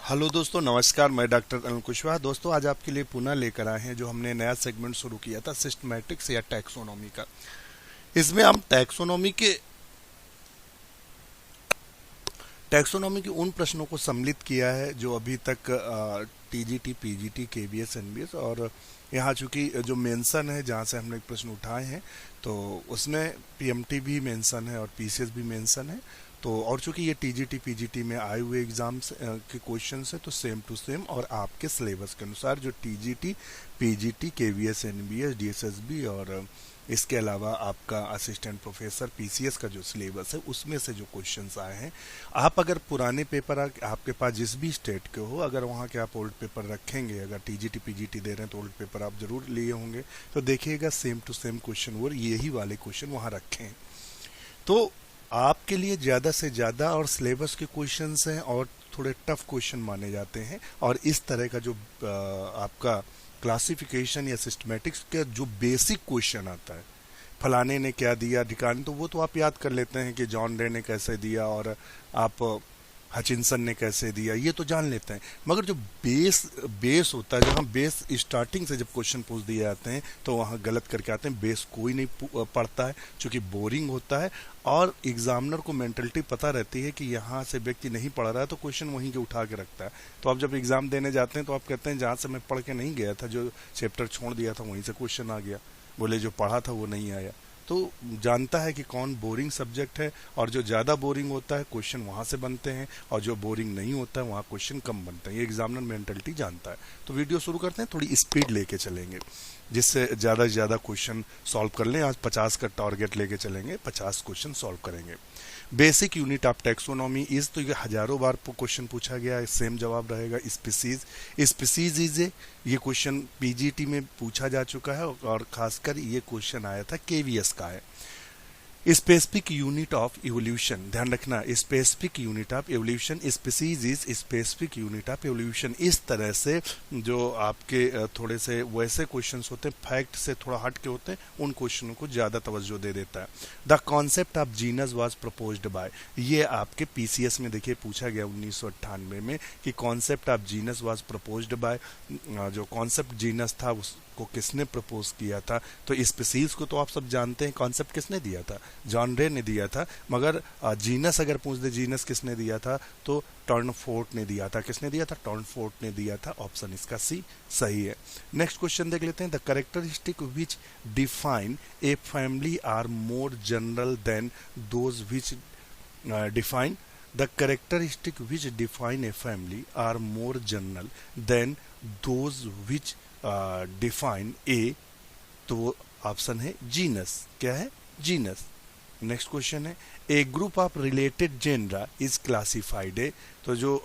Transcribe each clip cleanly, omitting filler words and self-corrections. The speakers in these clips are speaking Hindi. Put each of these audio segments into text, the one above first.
हेलो दोस्तों, नमस्कार। मैं डॉक्टर अनिल कुशवाहा। दोस्तों, आज आपके लिए पुनः लेकर आए हैं जो हमने नया सेगमेंट शुरू किया था सिस्टमैटिक्स या टैक्सोनॉमी का। इसमें हम टैक्सोनॉमी के उन प्रश्नों को सम्मिलित किया है जो अभी तक टीजीटी, पीजीटी, केबीएस, एनबीएस और यहाँ चूंकि जो मेंशन है जहाँ से हमने प्रश्न उठाए हैं तो उसमें पीएमटी भी मेंशन है और पीसीएस भी मेंशन है। तो और चूंकि ये टीजीटी पीजीटी में आए हुए एग्जाम्स के क्वेश्चन है तो सेम टू सेम और आपके सिलेबस के अनुसार जो TGT, PGT, KVS, NBS, DSSB और इसके अलावा आपका असिस्टेंट प्रोफेसर पीसीएस का जो सिलेबस है उसमें से जो क्वेश्चंस आए हैं, आप अगर पुराने पेपर आपके पास जिस भी स्टेट के हो, अगर वहाँ के आप ओल्ड पेपर रखेंगे, अगर टीजीटी पीजीटी दे रहे हैं तो ओल्ड पेपर आप जरूर लिए होंगे, तो देखिएगा सेम टू सेम क्वेश्चन और यही वाले क्वेश्चन वहाँ रखे हैं। तो आपके लिए ज़्यादा से ज़्यादा और सिलेबस के क्वेश्चंस हैं और थोड़े टफ क्वेश्चन माने जाते हैं। और इस तरह का जो आपका क्लासिफिकेशन या सिस्टमेटिक्स का जो बेसिक क्वेश्चन आता है, फलाने ने क्या दिया ठिकाने, तो वो तो आप याद कर लेते हैं कि जॉन रे ने कैसे दिया और आप हचिनसन ने कैसे दिया, ये तो जान लेते हैं। मगर जो बेस होता है, जहाँ बेस स्टार्टिंग से जब क्वेश्चन पूछ दिए जाते हैं तो वहाँ गलत करके आते हैं। बेस कोई नहीं पढ़ता है क्योंकि बोरिंग होता है और एग्जामिनर को मेंटलिटी पता रहती है कि यहाँ से व्यक्ति नहीं पढ़ रहा है तो क्वेश्चन वहीं के उठा के रखता है। तो आप जब एग्जाम देने जाते हैं तो आप कहते हैं जहाँ से मैं पढ़ के नहीं गया था, जो चैप्टर छोड़ दिया था वहीं से क्वेश्चन आ गया, बोले जो पढ़ा था वो नहीं आया। तो जानता है कि कौन बोरिंग सब्जेक्ट है और जो ज़्यादा बोरिंग होता है क्वेश्चन वहाँ से बनते हैं और जो बोरिंग नहीं होता है वहाँ क्वेश्चन कम बनते हैं। ये एग्जामिनर मेंटलिटी जानता है। तो वीडियो शुरू करते हैं, थोड़ी स्पीड लेके चलेंगे जिससे ज़्यादा से ज़्यादा क्वेश्चन सॉल्व कर लें। आज 50 का टारगेट लेके चलेंगे, 50 क्वेश्चन सॉल्व करेंगे। Basic unit of taxonomy is, तो ये हजारों बार क्वेश्चन पूछा गया है, सेम जवाब रहेगा स्पीसीज। स्पीसीज इज ये क्वेश्चन पीजीटी में पूछा जा चुका है और खासकर ये क्वेश्चन आया था केवीएस का है। स्पेसिफिक यूनिट ऑफ इवोल्यूशन, ध्यान रखना, specific unit of evolution, species is specific unit of evolution. इस तरह से जो आपके थोड़े से वैसे क्वेश्चंस होते हैं, फैक्ट से थोड़ा हट के होते हैं, उन क्वेश्चनों को ज्यादा तवज्जो दे देता है। The concept of genus was proposed bye, ये आपके पीसीएस में देखिए पूछा गया 1998 में कि concept of genus was proposed bye, जो कॉन्सेप्ट जीनस था को किसने प्रपोज किया था। तो स्पीसीज को तो आप सब जानते हैं, कॉन्सेप्ट किसने दिया था, जॉन रे ने दिया था। मगर जीनस अगर पूछ दे जीनस किसने दिया था तो टर्नफोर्ड ने दिया था। किसने दिया था? टर्नफोर्ड ने दिया था। ऑप्शन इसका सी सही है। नेक्स्ट क्वेश्चन देख लेते हैं। The characteristic which define a family are more general than those which define, the characteristic which define a family are more general than those which define a, तो वो ऑप्शन है जीनस। क्या है? जीनस। नेक्स्ट क्वेश्चन है, a group of related genera is classified है, तो जो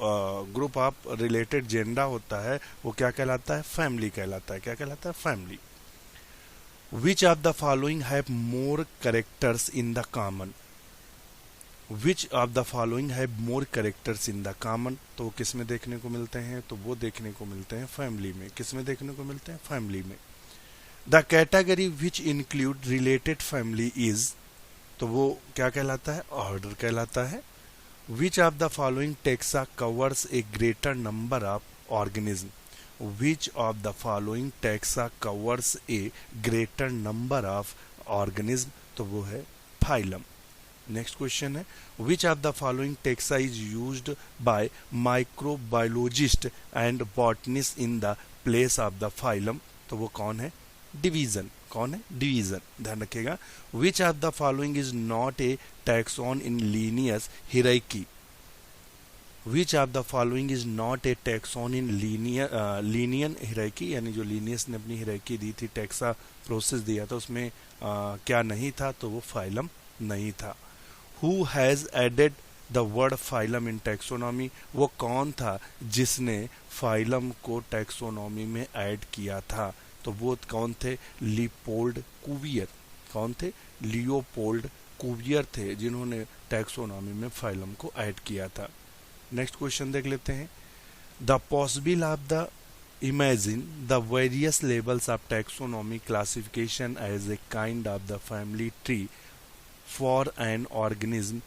ग्रुप ऑफ रिलेटेड जेंडा होता है वो क्या कहलाता है? फैमिली कहलाता है। क्या कहलाता है? Family. Which of the following have more characters in the common, which of the following have more characters in the common, तो वो किस में देखने को मिलते हैं? तो वो देखने को मिलते हैं फैमिली में। किस में देखने को मिलते हैं? फैमिली में। The category which include related family is, तो वो क्या कहलाता है? ऑर्डर कहलाता है। Which of the following taxa covers A greater number of organism, which of the following taxa covers A greater number of organism, तो वो है फाइलम। नेक्स्ट क्वेश्चन है, which of the following taxa is used by microbiologist and botanist in the place of the phylum, तो वो कौन है? डिवीजन। कौन है? डिवीजन। ध्यान रखिएगा। Which of the following is not a taxon in Linnaeus hierarchy, which of the following is not a taxon in Linnean hierarchy, यानी जो लीनियस ने अपनी हिरार्की दी थी, टैक्सा प्रोसेस दिया था, उसमें क्या नहीं था? तो वो फाइलम नहीं था। Who has added the word phylum in taxonomy, वो कौन था जिसने फाइलम को टैक्सोनॉमी में ऐड किया था? तो वो कौन थे? Leopold Cuvier. कौन थे? लियोपोल्ड कुवियर थे जिन्होंने टैक्सोनॉमी में फाइलम को ऐड किया था। नेक्स्ट क्वेश्चन देख लेते हैं। The possible of the imagine the various levels of taxonomy classification as a kind of the family tree for an organism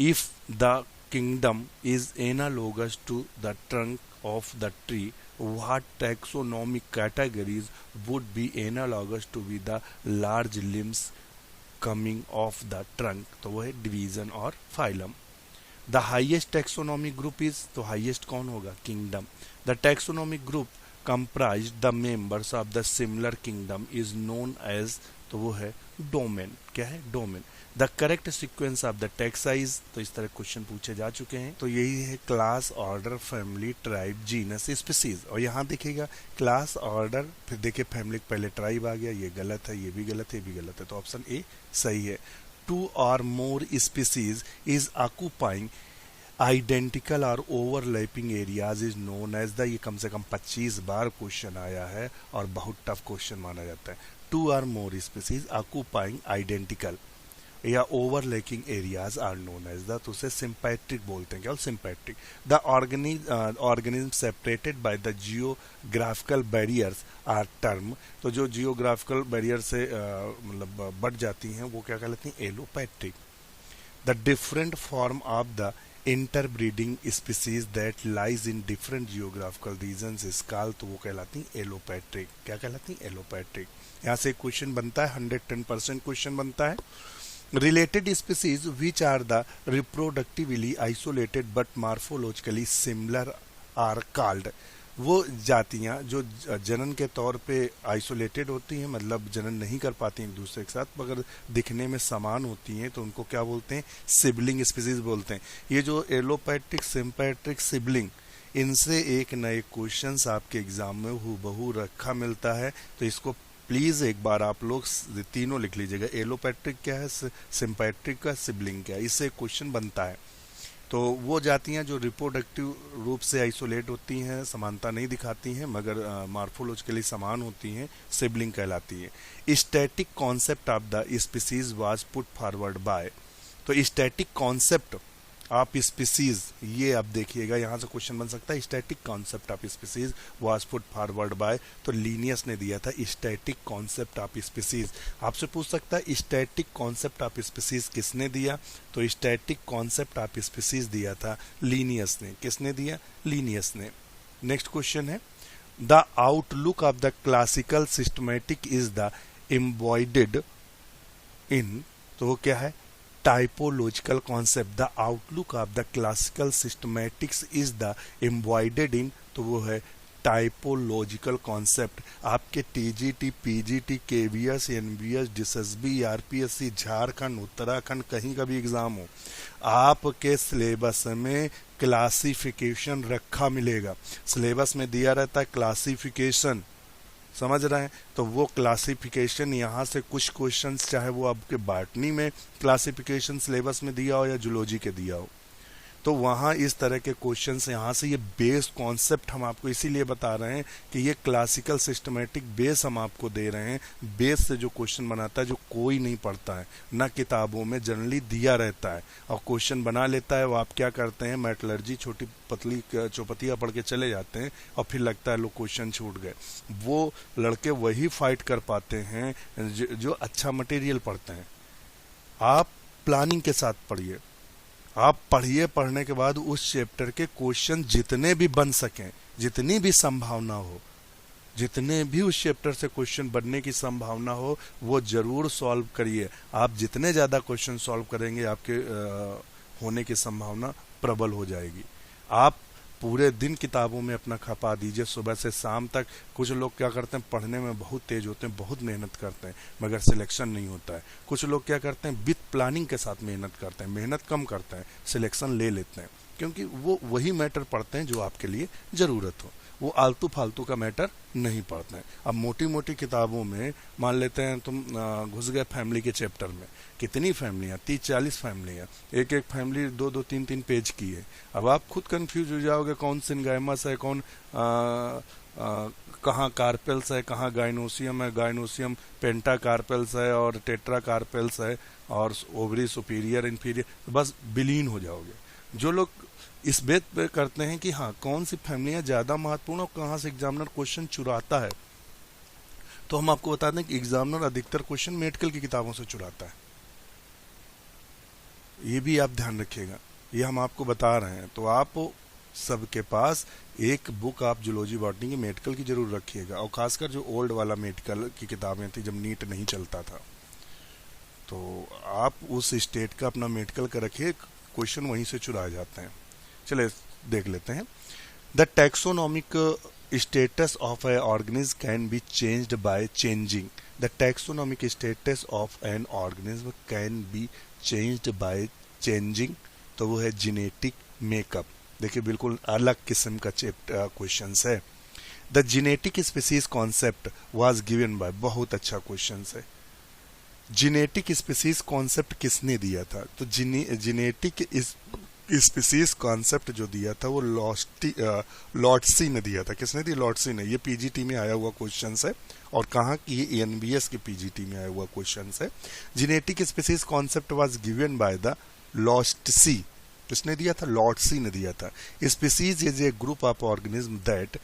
if the kingdom is analogous to the trunk of the tree, what taxonomic categories would be analogous to be the large limbs coming off the trunk? तो वो है division और phylum. The highest taxonomic group is, तो highest कौन होगा? Kingdom. The taxonomic group comprised the members of the similar kingdom is known as, तो वो है domain. क्या है? Domain. The correct sequence of the taxes, तो इस तरह क्वेश्चन पूछे जा चुके हैं. तो यही है class, order, family, tribe, genus, species. और यहाँ देखिएगा क्लास, ऑर्डर, फिर देखिए फैमिली, पहले ट्राइब आ गया. ये गलत है, ये भी गलत है, ये भी गलत है. तो ऑप्शन ए सही है. 2 or more species is occupying identical और overlapping areas is known as the, ये कम से कम 25 बार क्वेश्चन आया है और बहुत टफ क्वेश्चन माना जाता है. 2 or more species occupying identical या overlapping areas are known as the, तो उसे सिंपैट्रिक बोलते हैं. क्या? Sympatric. The organism separated by the geographical barriers are term, तो जो जियोग्राफिकल बैरियर से मतलब बढ़ जाती हैं वो क्या कहलाती हैं? Allopatric. The different form of the interbreeding species that lies in different geographical regions is called, तो वो कहलाती हैं एलोपैट्रिक. क्या कहलाती हैं? एलोपैट्रिक. यहाँ से क्वेश्चन बनता है, 110% क्वेश्चन बनता है. Related species which are the reproductively isolated but morphologically similar are called, वो जातियाँ जो जनन के तौर पे आइसोलेटेड होती हैं, मतलब जनन नहीं कर पाती एक दूसरे के साथ मगर दिखने में समान होती हैं, तो उनको क्या बोलते हैं? सिबलिंग स्पीसीज बोलते हैं. ये जो एलोपैट्रिक, सिंपैट्रिक, सिबलिंग, इनसे एक नए क्वेश्चंस आपके एग्जाम में हूबहू रखा मिलता है. तो इसको प्लीज एक बार आप लोग तीनों लिख लीजिएगा. एलोपैट्रिक क्या है, सिंपैट्रिक का, सिबलिंग क्या है, इससे क्वेश्चन बनता है. तो वो जातियां जो रिप्रोडक्टिव रूप से आइसोलेट होती हैं, समानता नहीं दिखाती हैं मगर मॉर्फोलॉजिकली समान होती हैं, सिबलिंग कहलाती है. Static concept of the species was put forward bye, तो स्टैटिक कॉन्सेप्ट ऑफ स्पीसीज, ये आप देखिएगा यहाँ से क्वेश्चन बन सकता है. Static concept of species was put forward bye, तो लीनियस ने दिया था स्टैटिक कॉन्सेप्ट ऑफ स्पीसीज. आपसे पूछ सकता है स्टैटिक कॉन्सेप्ट ऑफ स्पीसीज किसने दिया? तो स्टैटिक कॉन्सेप्ट ऑफ स्पीसीज दिया था लीनियस ने. किसने दिया? लीनियस ने. नेक्स्ट क्वेश्चन है, the outlook of the classical systematic is the embodied in, तो वो क्या है? typological concept. The outlook of the classical systematics is the embodied in, तो वो है टाइपोलॉजिकल कॉन्सेप्ट. आपके TGT, PGT, KVS, NBS, DSSSB, RPSC, Jharkhand, Uttarakhand, कहीं का भी एग्जाम हो, आपके सिलेबस में क्लासिफिकेशन रखा मिलेगा. सिलेबस में दिया रहता है क्लासिफिकेशन, समझ रहे हैं? तो वो क्लासिफिकेशन यहाँ से कुछ क्वेश्चंस, चाहे वो आपके बॉटनी में क्लासिफिकेशन सिलेबस में दिया हो या जूलॉजी के दिया हो, तो वहाँ इस तरह के क्वेश्चंस, यहाँ से ये बेस कॉन्सेप्ट हम आपको इसीलिए बता रहे हैं कि ये क्लासिकल सिस्टमेटिक बेस हम आपको दे रहे हैं. बेस से जो क्वेश्चन बनाता है, जो कोई नहीं पढ़ता है, ना किताबों में जनरली दिया रहता है और क्वेश्चन बना लेता है, वो आप क्या करते हैं? मेटलर्जी, छोटी पतली चौपतियाँ पढ़ के चले जाते हैं और फिर लगता है लोग क्वेश्चन छूट गए. वो लड़के वही फाइट कर पाते हैं जो अच्छा मटेरियल पढ़ते हैं. आप प्लानिंग के साथ पढ़िए, आप पढ़िए, पढ़ने के बाद उस चैप्टर के क्वेश्चन जितने भी बन सकें, जितनी भी संभावना हो, जितने भी उस चैप्टर से क्वेश्चन बनने की संभावना हो, वो जरूर सॉल्व करिए. आप जितने ज़्यादा क्वेश्चन सॉल्व करेंगे, आपके होने की संभावना प्रबल हो जाएगी. आप पूरे दिन किताबों में अपना खपा दीजिए, सुबह से शाम तक. कुछ लोग क्या करते हैं? पढ़ने में बहुत तेज होते हैं, बहुत मेहनत करते हैं, मगर सिलेक्शन नहीं होता है. कुछ लोग क्या करते हैं? विथ प्लानिंग के साथ मेहनत करते हैं, मेहनत कम करते हैं, सिलेक्शन ले लेते हैं, क्योंकि वो वही मैटर पढ़ते हैं जो आपके लिए ज़रूरत हो. वो आलतू फालतू का मैटर नहीं पढ़ते हैं. अब मोटी मोटी किताबों में मान लेते हैं तुम घुस गए फैमिली के चैप्टर में, कितनी फैमिलियाँ? 30-40 फैमिलियाँ, एक एक फैमिली 2-2, 3-3 पेज की है. अब आप खुद कंफ्यूज हो जाओगे, कौन सिनगाइमस है, कौन कहाँ कार्पेल्स है, कहाँ गाइनोसियम है, गाइनोसियम पेंटा कार्पेल्स है और टेट्रा कार्पेल्स है और ओवरी सुपीरियर, इन्फीरियर, बस विलीन हो जाओगे. जो लोग इस बेत पे करते हैं कि हाँ कौन सी फैमिलियाँ ज़्यादा महत्वपूर्ण और कहाँ से एग्जामिनर क्वेश्चन चुराता है, तो हम आपको बता दें कि एग्जामिनर अधिकतर क्वेश्चन मेडिकल की किताबों से चुराता है. ये भी आप ध्यान रखिएगा. ये हम आपको बता रहे हैं। तो आप सबके पास एक बुक आप जूलॉजी बॉटनी की मेडिकल की जरूर रखिएगा, और खासकर जो ओल्ड वाला मेडिकल की किताबें थी जब नीट नहीं चलता था, तो आप उस स्टेट का अपना मेडिकल का रखिए, क्वेश्चन वहीं से चुराए जाते हैं। चले देख लेते हैं। The taxonomic status of an organism can be changed by changing. The taxonomic status of an organism can be changed by changing. तो वो है जेनेटिक मेकअप। देखिए बिल्कुल अलग किस्म का क्वेश्चन है। The genetic species concept was given bye, बहुत अच्छा क्वेश्चन है। जेनेटिक स्पीसीज कॉन्सेप्ट किसने दिया था? तो जेनेटिक स्पीसीज कॉन्सेप्ट जो दिया था वो लॉटसी ने दिया था। किसने दिया? लॉटसी ने। ये पीजीटी में आया हुआ क्वेश्चन है, और कहाँ की? ये एनबीएस के पीजीटी में आया हुआ क्वेश्चन है। Genetic species concept was given by the Lotsy. किसने दिया था? लॉटसी ने दिया था। Species is a group of organism that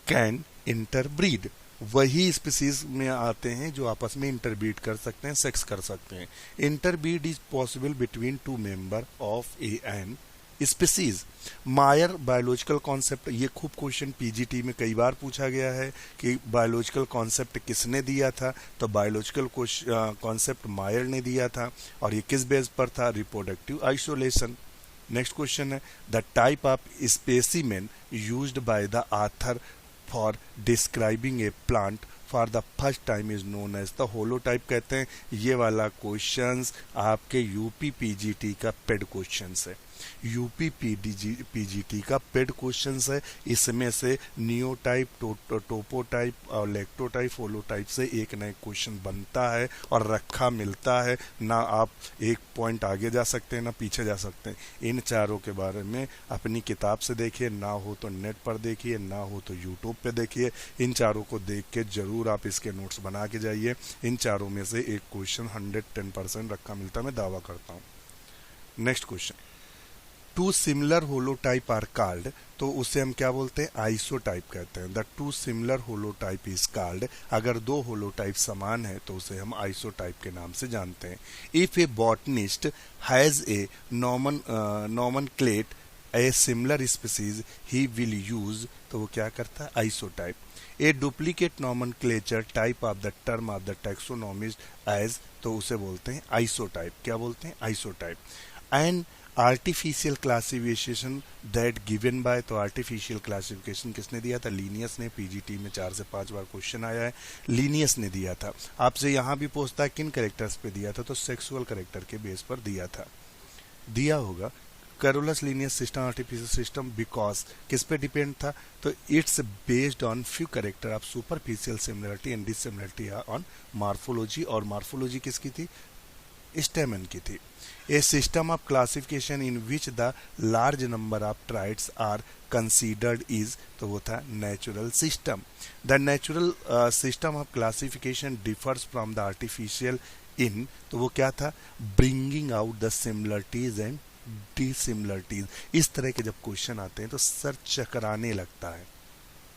can interbreed. वही स्पीसीज में आते हैं जो आपस में इंटरब्रीड कर सकते हैं, सेक्स कर सकते हैं। Interbreed is possible between two member of a an species. Mayr biological concept, ये खूब क्वेश्चन पीजीटी में कई बार पूछा गया है कि बायोलॉजिकल कॉन्सेप्ट किसने दिया था? तो बायोलॉजिकल कॉन्सेप्ट मायर ने दिया था, और ये किस बेस पर था? Reproductive isolation. नेक्स्ट क्वेश्चन है, the type of specimen used by the author for describing a plant for the first time is known as the holotype कहते हैं। ये वाला क्वेश्चंस आपके यूपी पीजीटी का पेड क्वेश्चंस है। यूपी पीजीटी का पेड क्वेश्चंस है। इसमें से नियोटाइप, टोपोटाइप और लेक्टोटाइप, होलोटाइप से एक नए क्वेश्चन बनता है और रखा मिलता है। ना आप एक पॉइंट आगे जा सकते हैं ना पीछे जा सकते हैं। इन चारों के बारे में अपनी किताब से देखिए, ना हो तो नेट पर देखिए, ना हो तो यूट्यूब पे देखिए। इन चारों को देख के जरूर आप इसके नोट्स बना के जाइए। इन चारों में से एक क्वेश्चन 110% रखा मिलता है, मैं दावा करता हूँ। Next question, two similar holotype are called. तो उसे हम क्या बोलते हैं? आइसोटाइप कहते हैं। The two similar holotype is called. अगर दो होलोटाइप समान है तो उसे हम आइसोटाइप के नाम से जानते हैं। If a botanist has a nomenclate a similar species he will use, तो वो क्या करता है? Isotype. A duplicate nomenclature type of the term of the taxonomist as, तो उसे बोलते हैं आइसोटाइप। क्या बोलते हैं? Isotype. And artificial classification that given by, तो आर्टिफिशियल क्लासिफिकेशन किसने दिया था? लीनियस ने। पीजीटी में 4 से 5 बार क्वेश्चन आया है, लीनियस ने दिया था। आपसे यहाँ भी पूछता है किन कैरेक्टर्स पे दिया था, तो सेक्सुअल कैरेक्टर के बेस पर दिया था, दिया होगा। Carolus Linnaeus system artificial system because किस पे डिपेंड था? तो it's based on few character of superficial similarity and dissimilarity on morphology. और मार्फोलॉजी किसकी थी? स्टेमन की थी। A system of classification in which the large number of traits are considered is, तो वो था natural system. The natural system of classification differs from the artificial in, तो वो क्या था? Bringing out the similarities and dissimilarities. इस तरह के जब क्वेश्चन आते हैं तो सर चकराने लगता है।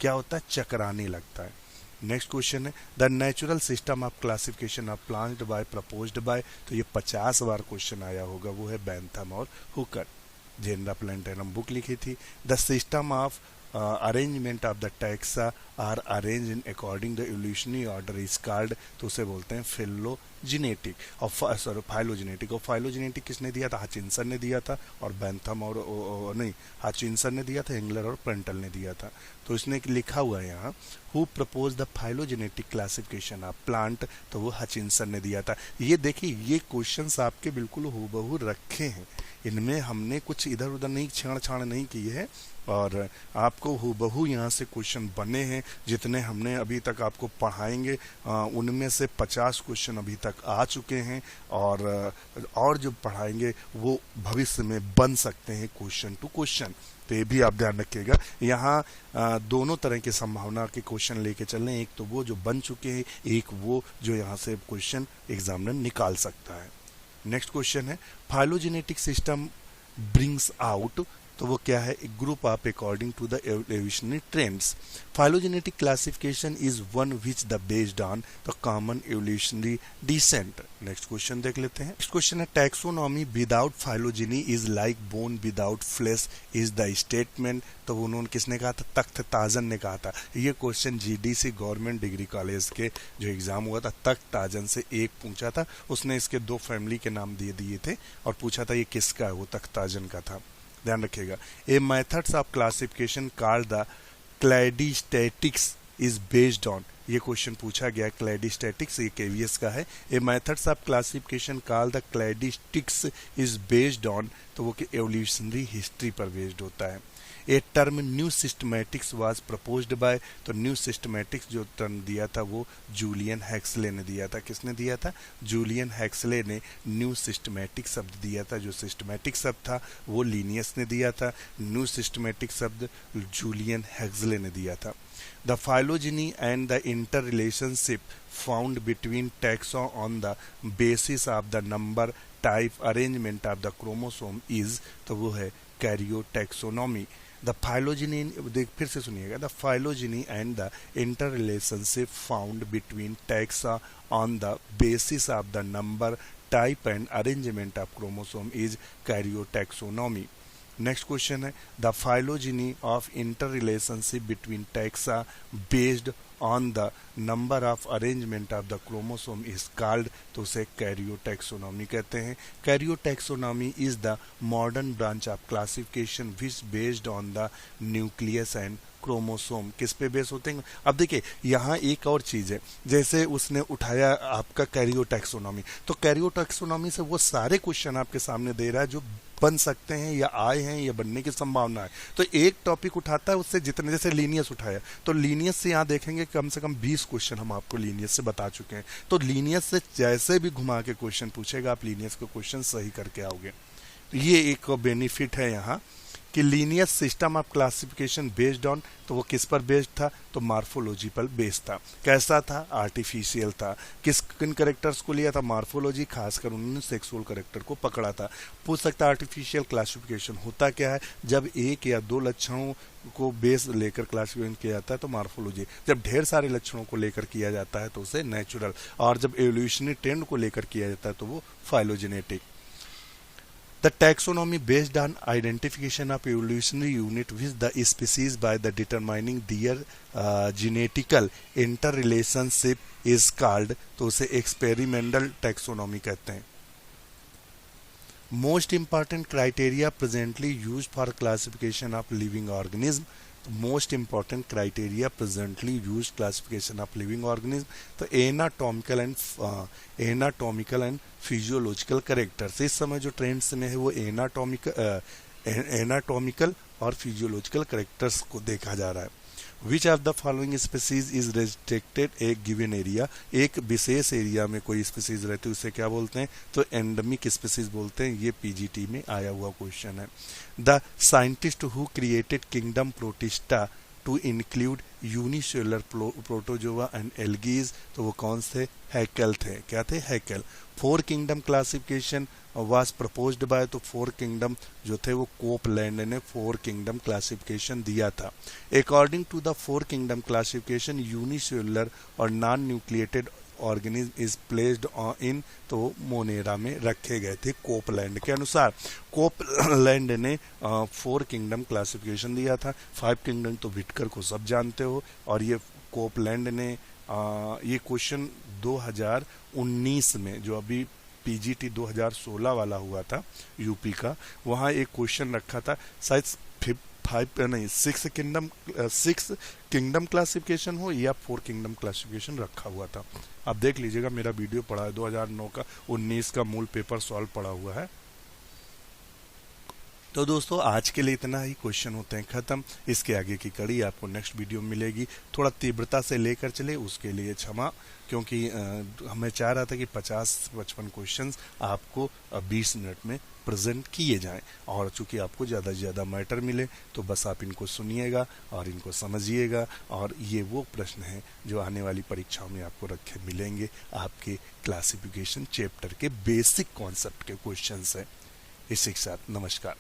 क्या होता है? चकराने लगता है। नेक्स्ट क्वेश्चन है, the natural system of classification of plant by proposed by, तो ये 50 बार क्वेश्चन आया होगा, वो है बेंथम और हुकर। जेनरा प्लांटेनम बुक लिखी थी। The system of arrangement of the taxa are arrange in according the evolutionary order is called, तो उसे बोलते हैं फिलोजेनेटिक और सॉरी फाइलोजेनेटिक। और फाइलोजेनेटिक किसने दिया था? हचिंसन ने दिया था। और बेंथम और नहीं, हचिंसन ने दिया था, एंगलर और प्रेंटल ने दिया था। तो इसने लिखा हुआ है यहाँ, who propose the phylogenetic classification of plant, तो वो हचिंसन ने दिया था। ये देखिए, ये क्वेश्चंस आपके बिल्कुल हूबहू रखे हैं, इनमें हमने कुछ इधर उधर नहीं छेड़छाड़ नहीं की है, और आपको हूबहू यहाँ से क्वेश्चन बने हैं। जितने हमने अभी तक आपको पढ़ाएंगे उनमें से 50 क्वेश्चन अभी तक आ चुके हैं, और जो पढ़ाएंगे वो भविष्य में बन सकते हैं क्वेश्चन टू क्वेश्चन। तो ये भी आप ध्यान रखिएगा। यहाँ दोनों तरह की संभावना के क्वेश्चन लेके चल रहे हैं, एक तो वो जो बन चुके हैं, एक वो जो यहाँ से क्वेश्चन एग्जामिनर निकाल सकता है। नेक्स्ट क्वेश्चन है, फाइलोजेनेटिक सिस्टम ब्रिंग्स आउट तो वो क्या है, group of according to the evolutionary trends. Phylogenetic classification is one which the based on the common evolutionary descent. Next question देख लेते हैं। नेक्स्ट क्वेश्चन है, taxonomy without phylogeny is like bone without flesh is the statement. तो उन्होंने किसने कहा था, तख्त ताजन ने कहा था। ये question GDC government degree college के जो एग्जाम हुआ था तख्त ताजन से एक पूछा था। उसने इसके दो फैमिली के नाम दे दिए थे और पूछा था ये किसका है, वो तख्त ताजन का था, ध्यान रखिएगा। A methods of classification called the cladistatics is based on, ये क्वेश्चन पूछा गया क्लैडिस्टैटिक्स, ये केवीएस का है। A methods of classification called the cladistics is based on, तो वो एवोल्यूशनरी हिस्ट्री पर बेस्ड होता है। A term new systematics was proposed by, तो न्यू सिस्टमैटिक्स जो टर्म दिया था वो जूलियन हैक्सले ने दिया था। किसने दिया था, जूलियन हैक्सले ने न्यू सिस्टमैटिक शब्द दिया था। जो सिस्टमैटिक शब्द था वो लीनियस ने दिया था, न्यू सिस्टमैटिक शब्द जूलियन हैक्सले ने दिया था। The phylogeny and the interrelationship found between taxa on the basis of the number, type, arrangement of the chromosome is, तो वो है karyotaxonomy। The phylogeny, फिर से सुनिएगा, the phylogeny and the interrelationship found between taxa on the basis of the number, type and arrangement of chromosome is karyotaxonomy। Next question है, the phylogeny of interrelationship between taxa based on the number of arrangement of the chromosome is called, तो उसे कैरियोटैक्सोनॉमी कहते हैं। Karyotaxonomy is the modern branch of classification which based on the nucleus and chromosome. किस पे बेस होते हैं, अब देखिए यहाँ एक और चीज है, जैसे उसने उठाया आपका कैरियोटैक्सोनॉमी, तो कैरियोटैक्सोनॉमी से वो सारे क्वेश्चन आपके सामने दे रहा है जो बन सकते हैं या आए हैं या बनने की संभावना है। तो एक टॉपिक उठाता है उससे जितने, जैसे लीनियस उठाया, तो लीनियस से यहाँ देखेंगे कम से कम 20 क्वेश्चन हम आपको लीनियस से बता चुके हैं। तो लीनियस से जैसे भी घुमा के क्वेश्चन पूछेगा आप लीनियस के क्वेश्चन सही करके आओगे। तो ये एक बेनिफिट है यहाँ कि Linnaeus system of classification based on, तो वो किस पर बेस्ड था, तो मार्फोलॉजी पर बेस्ड था। कैसा था, आर्टिफिशियल था। किन करेक्टर्स को लिया था, मार्फोलॉजी, खासकर उन्होंने सेक्सुअल करेक्टर को पकड़ा था। पूछ सकता है आर्टिफिशियल क्लासिफिकेशन होता क्या है, जब एक या दो लक्षणों को बेस लेकर क्लासिफिकेशन किया जाता है तो मार्फोलॉजी, जब ढेर सारे लक्षणों को लेकर किया जाता है तो उसे नेचुरल, और जब एवोल्यूशनरी ट्रेंड को लेकर किया जाता है तो वो phylogenetic. The taxonomy based on identification of evolutionary unit with the species by the determining their genetical interrelationship is called, तो उसे experimental taxonomy कहते हैं। Most important criteria presently used for classification of living organism, most important criteria presently used classification of living organism, तो anatomical and physiological characters। इस समय जो ट्रेंड्स में है वो एनाटॉमिकल और फिजियोलॉजिकल करेक्टर्स को देखा जा रहा है। Which of the following species is restricted A given area, एक विशेष एरिया में कोई स्पीसीज रहती है उसे क्या बोलते हैं, तो एंडेमिक स्पीसीज बोलते हैं। ये पीजीटी में आया हुआ क्वेश्चन है। The scientist who created kingdom Protista to include unicellular protozoa and algae, तो वो कौन से, हैकेल थे। क्या थे, Haeckel. 4 kingdom classification was proposed by, तो 4 किंगडम जो थे वो कोपलैंड ने 4 किंगडम क्लासिफिकेशन दिया था। According to the 4 kingdom classification unicellular और non nucleated organism is placed in, तो मोनेरा में रखे गए थे कोपलैंड के अनुसार। कोपलैंड ने 4 किंगडम क्लासिफिकेशन दिया था। 5 किंगडम तो विटकर को सब जानते हो, और ये कोपलैंड ने ये क्वेश्चन 2019 में, जो अभी पीजीटी 2016 वाला हुआ था यूपी का, वहाँ एक क्वेश्चन रखा था, शायद 6 किंगडम क्लासिफिकेशन हो या 4 किंगडम क्लासिफिकेशन रखा हुआ था। आप देख लीजिएगा, मेरा वीडियो पड़ा है 2009 का, 19 का मूल पेपर सॉल्व पड़ा हुआ है। तो दोस्तों आज के लिए इतना ही, क्वेश्चन होते हैं खत्म। इसके आगे की कड़ी आपको नेक्स्ट वीडियो में मिलेगी। थोड़ा तीव्रता से लेकर चले उसके लिए क्षमा, क्योंकि हमें चाह रहा था कि 50-55 क्वेश्चंस आपको 20 मिनट में प्रेजेंट किए जाएं, और चूंकि आपको ज़्यादा से ज़्यादा मैटर मिले तो बस आप इनको सुनिएगा और इनको समझिएगा। और ये वो प्रश्न हैं जो आने वाली परीक्षाओं में आपको रखे मिलेंगे, आपके क्लासिफिकेशन चैप्टर के बेसिक कॉन्सेप्ट के क्वेश्चंस हैं। इसी के साथ नमस्कार।